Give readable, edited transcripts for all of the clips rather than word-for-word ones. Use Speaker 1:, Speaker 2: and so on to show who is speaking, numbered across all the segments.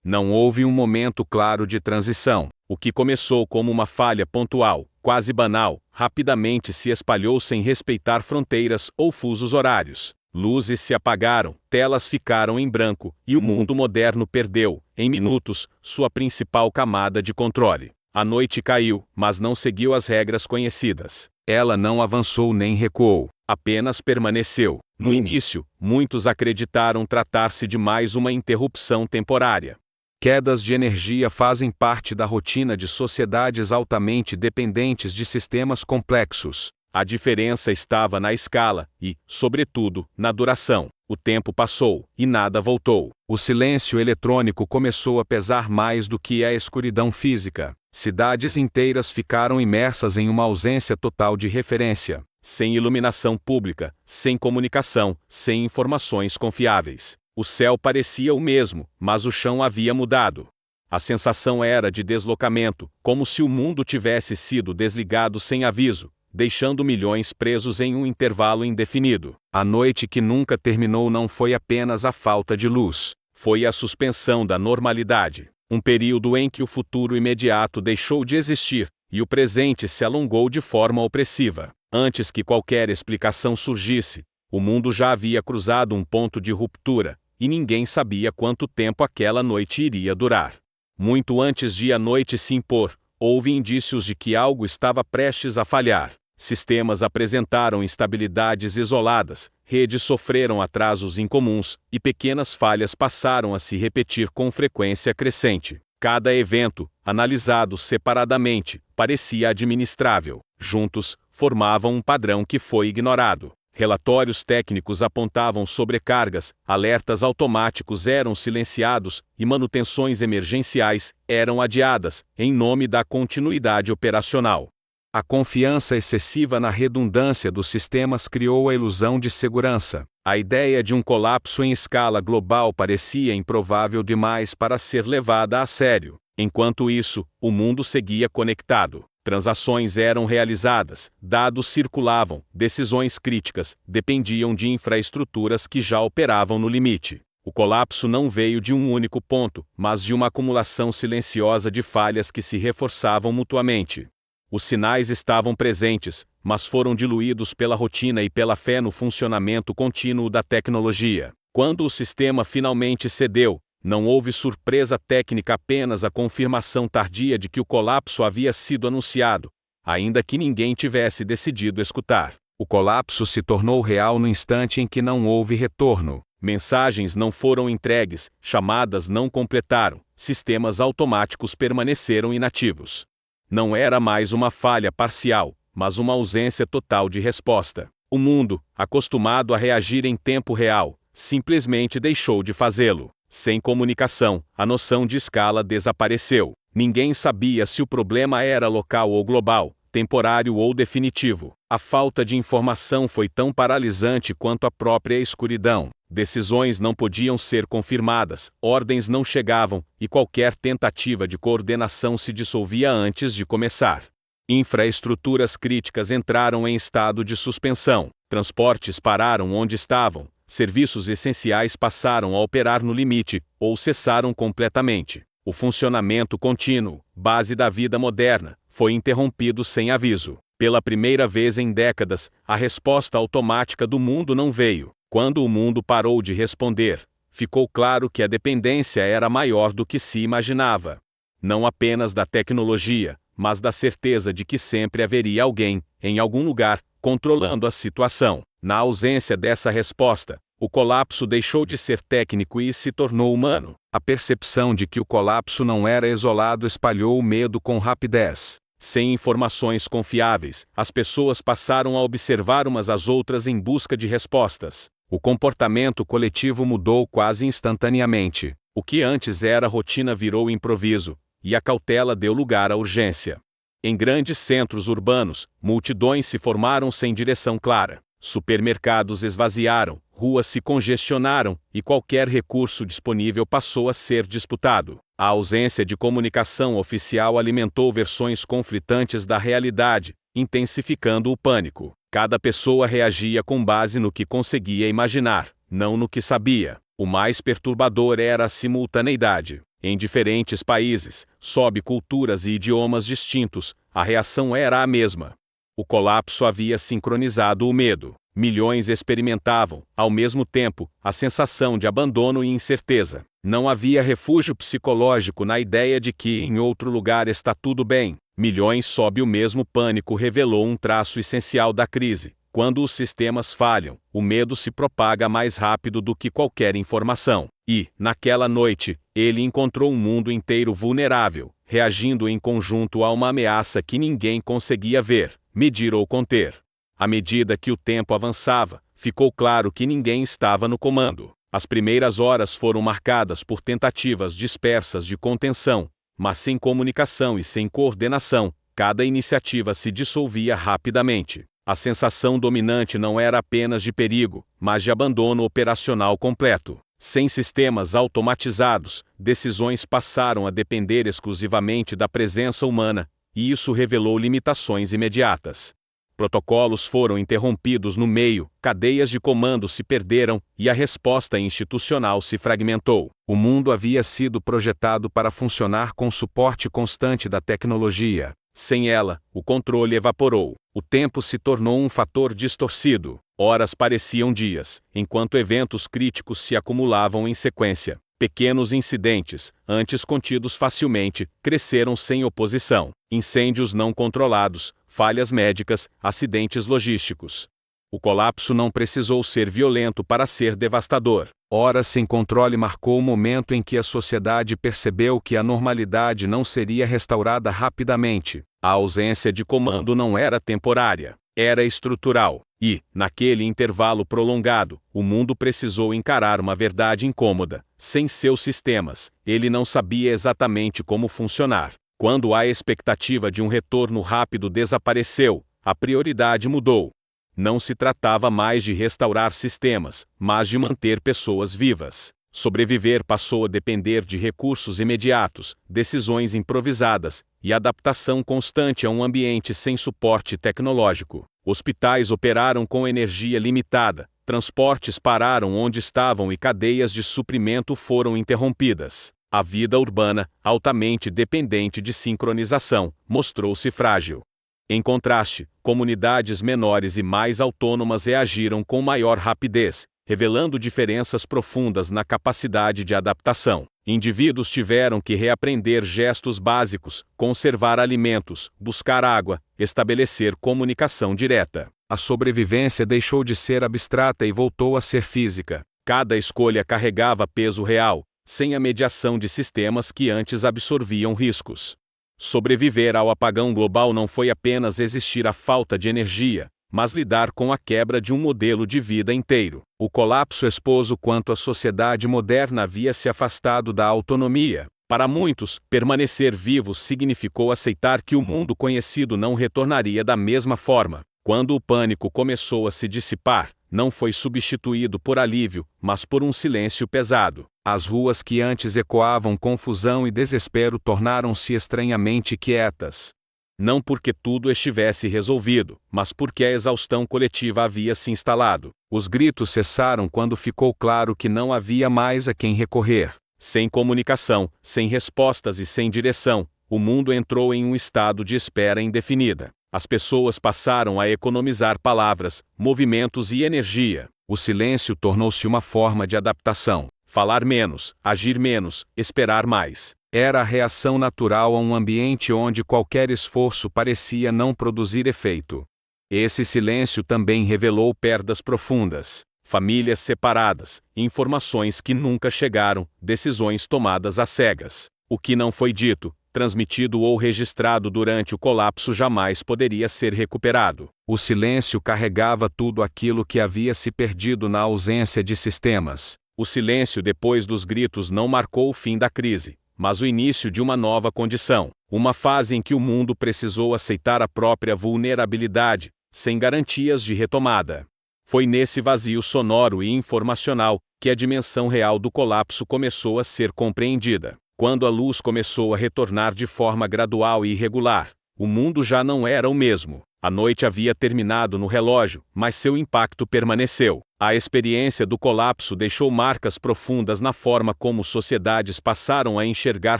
Speaker 1: Não houve um momento claro de transição. O que começou como uma falha pontual, quase banal, rapidamente se espalhou sem respeitar fronteiras ou fusos horários. Luzes se apagaram, telas ficaram em branco, e o mundo moderno perdeu, em minutos, sua principal camada de controle. A noite caiu, mas não seguiu as regras conhecidas. Ela não avançou nem recuou, apenas permaneceu. No início, muitos acreditaram tratar-se de mais uma interrupção temporária. Quedas de energia fazem parte da rotina de sociedades altamente dependentes de sistemas complexos. A diferença estava na escala e, sobretudo, na duração. O tempo passou, e nada voltou. O silêncio eletrônico começou a pesar mais do que a escuridão física. Cidades inteiras ficaram imersas em uma ausência total de referência. Sem iluminação pública, sem comunicação, sem informações confiáveis. O céu parecia o mesmo, mas o chão havia mudado. A sensação era de deslocamento, como se o mundo tivesse sido desligado sem aviso, deixando milhões presos em um intervalo indefinido. A noite que nunca terminou não foi apenas a falta de luz, foi a suspensão da normalidade. Um período em que o futuro imediato deixou de existir, e o presente se alongou de forma opressiva. Antes que qualquer explicação surgisse, o mundo já havia cruzado um ponto de ruptura, e ninguém sabia quanto tempo aquela noite iria durar. Muito antes de a noite se impor, houve indícios de que algo estava prestes a falhar. Sistemas apresentaram instabilidades isoladas, redes sofreram atrasos incomuns, e pequenas falhas passaram a se repetir com frequência crescente. Cada evento, analisado separadamente, parecia administrável. Juntos, formavam um padrão que foi ignorado. Relatórios técnicos apontavam sobrecargas, alertas automáticos eram silenciados e manutenções emergenciais eram adiadas, em nome da continuidade operacional. A confiança excessiva na redundância dos sistemas criou a ilusão de segurança. A ideia de um colapso em escala global parecia improvável demais para ser levada a sério. Enquanto isso, o mundo seguia conectado. Transações eram realizadas, dados circulavam, decisões críticas dependiam de infraestruturas que já operavam no limite. O colapso não veio de um único ponto, mas de uma acumulação silenciosa de falhas que se reforçavam mutuamente. Os sinais estavam presentes, mas foram diluídos pela rotina e pela fé no funcionamento contínuo da tecnologia. Quando o sistema finalmente cedeu, não houve surpresa técnica, apenas a confirmação tardia de que o colapso havia sido anunciado, ainda que ninguém tivesse decidido escutar. O colapso se tornou real no instante em que não houve retorno. Mensagens não foram entregues, chamadas não completaram, sistemas automáticos permaneceram inativos. Não era mais uma falha parcial, mas uma ausência total de resposta. O mundo, acostumado a reagir em tempo real, simplesmente deixou de fazê-lo. Sem comunicação, a noção de escala desapareceu. Ninguém sabia se o problema era local ou global, temporário ou definitivo. A falta de informação foi tão paralisante quanto a própria escuridão. Decisões não podiam ser confirmadas, ordens não chegavam, e qualquer tentativa de coordenação se dissolvia antes de começar. Infraestruturas críticas entraram em estado de suspensão. Transportes pararam onde estavam. Serviços essenciais passaram a operar no limite, ou cessaram completamente. O funcionamento contínuo, base da vida moderna, foi interrompido sem aviso. Pela primeira vez em décadas, a resposta automática do mundo não veio. Quando o mundo parou de responder, ficou claro que a dependência era maior do que se imaginava. Não apenas da tecnologia, mas da certeza de que sempre haveria alguém, em algum lugar, controlando a situação. Na ausência dessa resposta, o colapso deixou de ser técnico e se tornou humano. A percepção de que o colapso não era isolado espalhou o medo com rapidez. Sem informações confiáveis, as pessoas passaram a observar umas às outras em busca de respostas. O comportamento coletivo mudou quase instantaneamente. O que antes era rotina virou improviso, e a cautela deu lugar à urgência. Em grandes centros urbanos, multidões se formaram sem direção clara. Supermercados esvaziaram, ruas se congestionaram, e qualquer recurso disponível passou a ser disputado. A ausência de comunicação oficial alimentou versões conflitantes da realidade, intensificando o pânico. Cada pessoa reagia com base no que conseguia imaginar, não no que sabia. O mais perturbador era a simultaneidade. Em diferentes países, sob culturas e idiomas distintos, a reação era a mesma. O colapso havia sincronizado o medo. Milhões experimentavam, ao mesmo tempo, a sensação de abandono e incerteza. Não havia refúgio psicológico na ideia de que em outro lugar está tudo bem. Milhões sob o mesmo pânico revelou um traço essencial da crise. Quando os sistemas falham, o medo se propaga mais rápido do que qualquer informação. E, naquela noite, ele encontrou um mundo inteiro vulnerável, reagindo em conjunto a uma ameaça que ninguém conseguia ver, medir ou conter. À medida que o tempo avançava, ficou claro que ninguém estava no comando. As primeiras horas foram marcadas por tentativas dispersas de contenção, mas sem comunicação e sem coordenação, cada iniciativa se dissolvia rapidamente. A sensação dominante não era apenas de perigo, mas de abandono operacional completo. Sem sistemas automatizados, decisões passaram a depender exclusivamente da presença humana, e isso revelou limitações imediatas. Protocolos foram interrompidos no meio, cadeias de comando se perderam e a resposta institucional se fragmentou. O mundo havia sido projetado para funcionar com suporte constante da tecnologia. Sem ela, o controle evaporou. O tempo se tornou um fator distorcido. Horas pareciam dias, enquanto eventos críticos se acumulavam em sequência. Pequenos incidentes, antes contidos facilmente, cresceram sem oposição. Incêndios não controlados, falhas médicas, acidentes logísticos. O colapso não precisou ser violento para ser devastador. Horas sem controle marcou o momento em que a sociedade percebeu que a normalidade não seria restaurada rapidamente. A ausência de comando não era temporária, era estrutural. E, naquele intervalo prolongado, o mundo precisou encarar uma verdade incômoda. Sem seus sistemas, ele não sabia exatamente como funcionar. Quando a expectativa de um retorno rápido desapareceu, a prioridade mudou. Não se tratava mais de restaurar sistemas, mas de manter pessoas vivas. Sobreviver passou a depender de recursos imediatos, decisões improvisadas e adaptação constante a um ambiente sem suporte tecnológico. Hospitais operaram com energia limitada, transportes pararam onde estavam e cadeias de suprimento foram interrompidas. A vida urbana, altamente dependente de sincronização, mostrou-se frágil. Em contraste, comunidades menores e mais autônomas reagiram com maior rapidez, revelando diferenças profundas na capacidade de adaptação. Indivíduos tiveram que reaprender gestos básicos, conservar alimentos, buscar água, estabelecer comunicação direta. A sobrevivência deixou de ser abstrata e voltou a ser física. Cada escolha carregava peso real, sem a mediação de sistemas que antes absorviam riscos. Sobreviver ao apagão global não foi apenas existir à falta de energia, mas lidar com a quebra de um modelo de vida inteiro. O colapso expôs o quanto a sociedade moderna havia se afastado da autonomia. Para muitos, permanecer vivos significou aceitar que o mundo conhecido não retornaria da mesma forma. Quando o pânico começou a se dissipar, não foi substituído por alívio, mas por um silêncio pesado. As ruas que antes ecoavam confusão e desespero tornaram-se estranhamente quietas. Não porque tudo estivesse resolvido, mas porque a exaustão coletiva havia se instalado. Os gritos cessaram quando ficou claro que não havia mais a quem recorrer. Sem comunicação, sem respostas e sem direção, o mundo entrou em um estado de espera indefinida. As pessoas passaram a economizar palavras, movimentos e energia. O silêncio tornou-se uma forma de adaptação. Falar menos, agir menos, esperar mais. Era a reação natural a um ambiente onde qualquer esforço parecia não produzir efeito. Esse silêncio também revelou perdas profundas. Famílias separadas, informações que nunca chegaram, decisões tomadas às cegas. O que não foi dito, transmitido ou registrado durante o colapso jamais poderia ser recuperado. O silêncio carregava tudo aquilo que havia se perdido na ausência de sistemas. O silêncio depois dos gritos não marcou o fim da crise, mas o início de uma nova condição, uma fase em que o mundo precisou aceitar a própria vulnerabilidade, sem garantias de retomada. Foi nesse vazio sonoro e informacional que a dimensão real do colapso começou a ser compreendida. Quando a luz começou a retornar de forma gradual e irregular, o mundo já não era o mesmo. A noite havia terminado no relógio, mas seu impacto permaneceu. A experiência do colapso deixou marcas profundas na forma como sociedades passaram a enxergar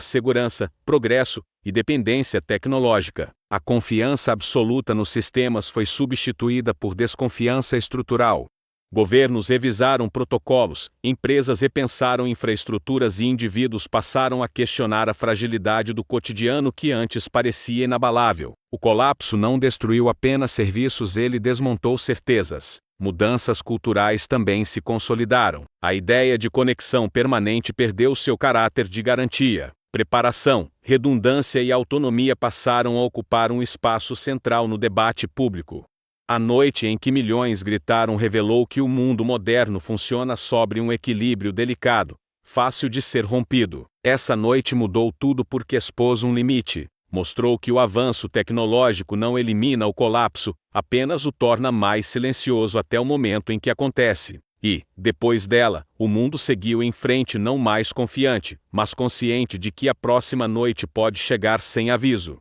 Speaker 1: segurança, progresso e dependência tecnológica. A confiança absoluta nos sistemas foi substituída por desconfiança estrutural. Governos revisaram protocolos, empresas repensaram infraestruturas e indivíduos passaram a questionar a fragilidade do cotidiano que antes parecia inabalável. O colapso não destruiu apenas serviços, ele desmontou certezas. Mudanças culturais também se consolidaram. A ideia de conexão permanente perdeu seu caráter de garantia. Preparação, redundância e autonomia passaram a ocupar um espaço central no debate público. A noite em que milhões gritaram revelou que o mundo moderno funciona sobre um equilíbrio delicado, fácil de ser rompido. Essa noite mudou tudo porque expôs um limite. Mostrou que o avanço tecnológico não elimina o colapso, apenas o torna mais silencioso até o momento em que acontece. E, depois dela, o mundo seguiu em frente não mais confiante, mas consciente de que a próxima noite pode chegar sem aviso.